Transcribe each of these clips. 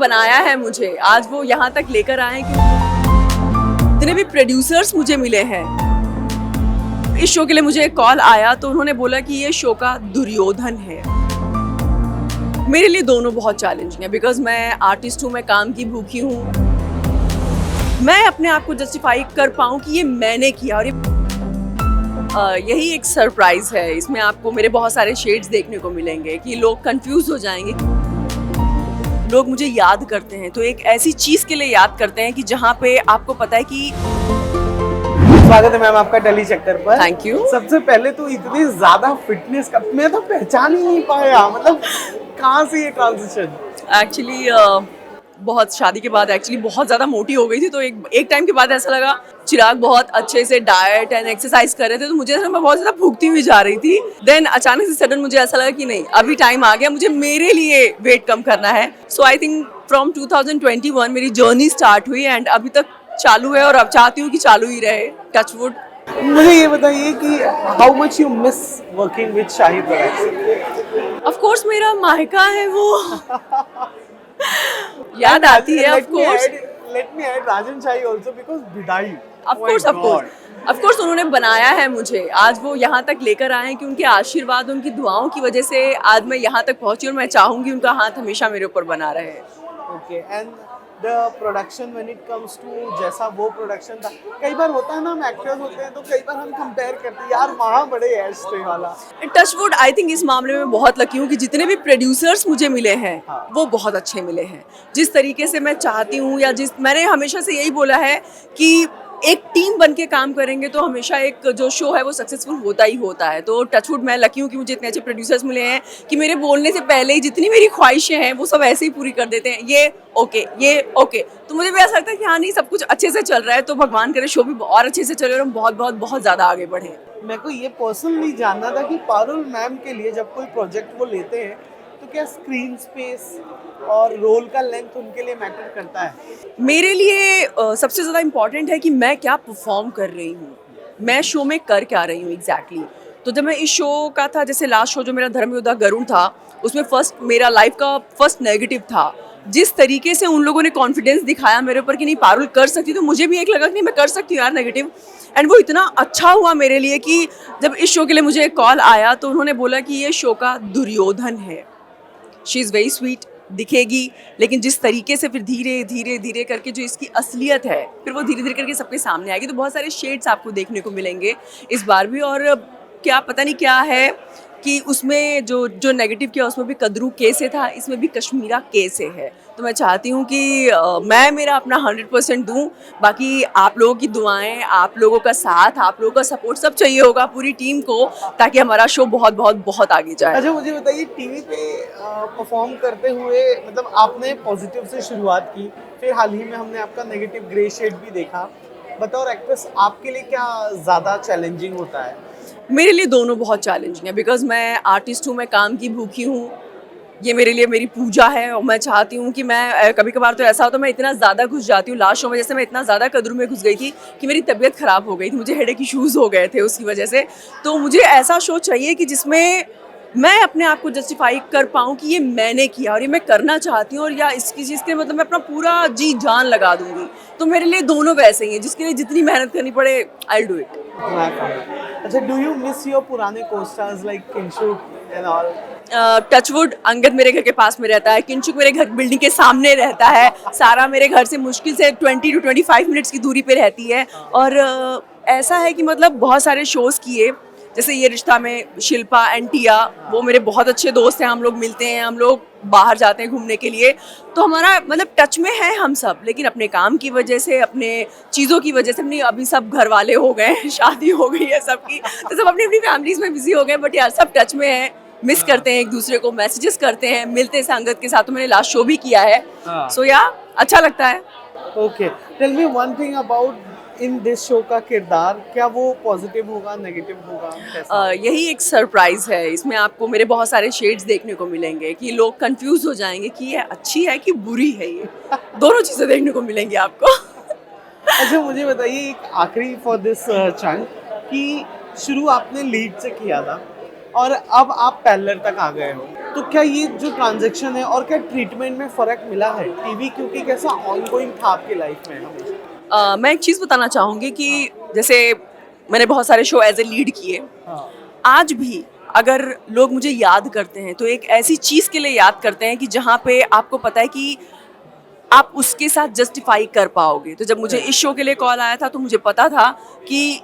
बनाया है मुझे, आज वो यहाँ तक लेकर आए हैं कि जितने भी प्रोड्यूसर्स मुझे मिले हैं, इस शो के लिए मुझे एक कॉल आया तो उन्होंने बोला कि ये शो का दुर्योधन है। मेरे लिए दोनों बहुत चैलेंजिंग है बिकॉज मैं आर्टिस्ट हूँ, मैं काम की भूखी हूँ। मैं अपने आप को जस्टिफाई कर पाऊँ कि ये मैंने किया और यही एक सरप्राइज है। इसमें आपको मेरे बहुत सारे शेड्स देखने को मिलेंगे कि लोग कंफ्यूज हो जाएंगे। लोग मुझे याद करते हैं तो एक ऐसी चीज के लिए याद करते हैं कि जहाँ पे आपको पता है कि स्वागत है मैम आपका टली चक्कर पर। Thank you. सबसे पहले तो इतनी ज्यादा फिटनेस का मैं तो पहचान ही नहीं पाया, मतलब कहाँ से ये ट्रांजिशन? एक्चुअली बहुत शादी के बाद एक्चुअली बहुत ज़्यादा मोटी हो गई थी, तो एक टाइम के बाद ऐसा लगा चिराग बहुत अच्छे से डाइट एंड एक्सरसाइज कर रहे थे तो मुझे ऐसा मैं बहुत ज़्यादा भूखती हुई जा रही थी। देन अचानक से सडन मुझे ऐसा लगा कि नहीं, अभी टाइम आ गया, मुझे मेरे लिए वेट कम करना है। सो आई थिंक फ्रॉम 2021 मेरी जर्नी स्टार्ट हुई एंड अभी तक चालू है और अब चाहती हूँ कि चालू ही रहे, टच वुड। मुझे ये बताइए कि how much you miss working with Shahi production? Of course मेरा मायका है वो याद आती है। Of course let me add Rajan Shahi also because भिड़ाई। ऑफ कोर्स उन्होंने बनाया है मुझे, आज वो यहाँ तक लेकर आए हैं कि उनके आशीर्वाद, उनकी दुआओं की वजह से आज मैं यहाँ तक पहुंची और मैं चाहूंगी उनका हाथ हमेशा मेरे ऊपर बना रहे। Okay, and the production when it comes to जैसा वो प्रोडक्शन था, कई बार होता है ना, हम एक्टर्स होते हैं तो कई बार हम कंपेयर करते हैं, यार वहाँ बड़े ऐश थे वाला। टचवुड आई थिंक इस मामले में बहुत लकी हूँ कि जितने भी प्रोड्यूसर्स मुझे मिले हैं वो बहुत अच्छे मिले हैं। जिस तरीके से मैं चाहती हूँ या मैंने हमेशा से यही बोला है कि एक टीम बन के काम करेंगे तो हमेशा एक जो शो है वो सक्सेसफुल होता ही होता है। तो टचवुड मैं लकी हूँ कि मुझे इतने अच्छे प्रोड्यूसर्स मिले हैं कि मेरे बोलने से पहले ही जितनी मेरी ख्वाहिशें हैं वो सब ऐसे ही पूरी कर देते हैं। ये ओके तो मुझे भी ऐसा लगता है कि हाँ नहीं, सब कुछ अच्छे से चल रहा है तो भगवान करे शो भी और अच्छे से चले और हम बहुत ज़्यादा आगे बढ़े। मेरे को ये पर्सनली जानना था कि पारुल मैम के लिए जब कोई प्रोजेक्ट वो लेते हैं तो क्या स्क्रीन स्पेस और रोल का लेंथ उनके लिए मैटर करता है? मेरे लिए सबसे ज़्यादा इम्पॉर्टेंट है कि मैं क्या परफॉर्म कर रही हूँ, मैं शो में कर क्या रही हूँ एग्जैक्टली। तो जब मैं इस शो का था, जैसे लास्ट शो जो मेरा धर्मयोद्धा गरुण था, उसमें मेरा लाइफ का फर्स्ट नेगेटिव था। जिस तरीके से उन लोगों ने कॉन्फिडेंस दिखाया मेरे ऊपर कि नहीं पारुल कर सकती, तो मुझे भी एक लगा कि नहीं मैं कर सकती हूँ यार नेगेटिव। एंड वो इतना अच्छा हुआ मेरे लिए कि जब इस शो के लिए मुझे एक कॉल आया तो उन्होंने बोला कि ये शो का दुर्योधन है। शी इज़ वेरी स्वीट दिखेगी, लेकिन जिस तरीके से फिर धीरे धीरे करके जो इसकी असलियत है फिर वो धीरे करके सबके सामने आएगी। तो बहुत सारे शेड्स आपको देखने को मिलेंगे इस बार भी। और क्या पता नहीं क्या है कि उसमें जो नेगेटिव किया उसमें भी कदरू के से था, इसमें भी कश्मीरा के से है। तो मैं चाहती हूँ कि मैं मेरा अपना 100% दूँ, बाकी आप लोगों की दुआएं, आप लोगों का साथ, आप लोगों का सपोर्ट सब चाहिए होगा पूरी टीम को, ताकि हमारा शो बहुत आगे जाए। अच्छा, मुझे बताइए टीवी पे परफॉर्म करते हुए, मतलब आपने पॉजिटिव से शुरुआत की, फिर हाल ही में हमने आपका नेगेटिव ग्रे शेड भी देखा। बतौर एक्ट्रेस आपके लिए क्या ज़्यादा चैलेंजिंग होता है? मेरे लिए दोनों बहुत चैलेंजिंग है बिकॉज मैं आर्टिस्ट हूँ, मैं काम की भूखी हूँ। ये मेरे लिए मेरी पूजा है और मैं चाहती हूँ कि मैं कभी कभार तो ऐसा होता है मैं इतना ज़्यादा घुस जाती हूँ। लास्ट शो में जैसे मैं इतना ज़्यादा कदरू में घुस गई थी कि मेरी तबीयत ख़राब हो गई थी, मुझे हेडेक इश्यूज़ हो गए थे उसकी वजह से। तो मुझे ऐसा शो चाहिए कि जिसमें मैं अपने आप को जस्टिफाई कर पाऊँ कि ये मैंने किया और ये मैं करना चाहती हूँ, और या इसकी चीज़ के मतलब मैं अपना पूरा जी जान लगा दूँगी। तो मेरे लिए दोनों वैसे ही हैं, जिसके लिए जितनी मेहनत करनी पड़े आई डू इट। अच्छा, डू यू मिस योर पुराने co stars like Kinshuk and all? Touchwood Angad मेरे घर के पास में रहता है, किंचुक मेरे घर बिल्डिंग के सामने रहता है, सारा मेरे घर से मुश्किल से 20 to 25 मिनट्स की दूरी पे रहती है। और ऐसा है कि मतलब बहुत सारे शोज़ किए, जैसे ये रिश्ता में शिल्पा एंड टिया, वो मेरे बहुत अच्छे दोस्त हैं, हम लोग मिलते हैं, हम लोग बाहर जाते हैं घूमने के लिए। तो हमारा मतलब टच में है हम सब, लेकिन अपने काम की वजह से, अपने चीज़ों की वजह से, अपनी अभी सब घर वाले हो गए, शादी हो गई है सबकी, तो सब अपनी फैमिलीज में बिजी हो गए। बट यार सब टच में है, मिस करते हैं एक दूसरे को, मैसेजेस करते हैं, मिलते हैं संगत के साथ। तो मैंने लास्ट शो भी किया है, सो या अच्छा लगता है। Okay, tell me one thing about in this show का किरदार, क्या वो पॉजिटिव होगा, नेगेटिव होगा? यही एक सरप्राइज है। इसमें आपको मेरे बहुत सारे शेड्स देखने को मिलेंगे कि लोग कंफ्यूज हो जाएंगे कि ये अच्छी है कि बुरी है। ये दोनों चीज़ें देखने को मिलेंगी आपको। अच्छा, मुझे बताइए एक आखिरी फॉर दिस चंक कि शुरू आपने लीड से किया था, और अब आप पैरेलल तक आ गए हो, तो क्या ये जो ट्रांजैक्शन है और क्या ट्रीटमेंट में फ़र्क मिला है? टीवी क्योंकि कैसा ऑनगोइंग था आपकी लाइफ में हमेशा? मैं एक चीज़ बताना चाहूँगी कि जैसे मैंने बहुत सारे शो एज ए लीड किए, हाँ, आज भी अगर लोग मुझे याद करते हैं तो एक ऐसी चीज़ के लिए याद करते हैं कि जहाँ पे आपको पता है कि आप उसके साथ जस्टिफाई कर पाओगे। तो जब मुझे इस शो के लिए कॉल आया था तो मुझे पता था कि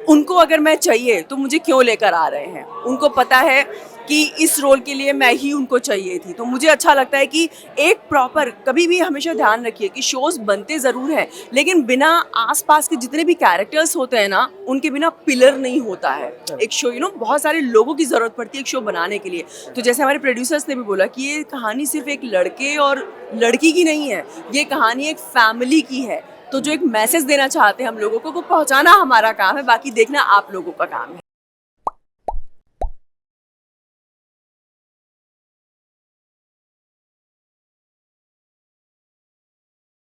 उनको अगर मैं चाहिए तो मुझे क्यों लेकर आ रहे हैं। उनको पता है कि इस रोल के लिए मैं ही उनको चाहिए थी। तो मुझे अच्छा लगता है कि एक प्रॉपर, कभी भी हमेशा ध्यान रखिए कि शोज़ बनते ज़रूर हैं, लेकिन बिना आस-पास के जितने भी कैरेक्टर्स होते हैं ना, उनके बिना पिलर नहीं होता है। एक शो बहुत सारे लोगों की ज़रूरत पड़ती है एक शो बनाने के लिए। तो जैसे हमारे प्रोड्यूसर्स ने भी बोला कि ये कहानी सिर्फ़ एक लड़के और लड़की की नहीं है, ये कहानी एक फैमिली की है। तो जो एक मैसेज देना चाहते हैं हम लोगों को, वो पहुँचाना हमारा काम है, बाकी देखना आप लोगों का काम है।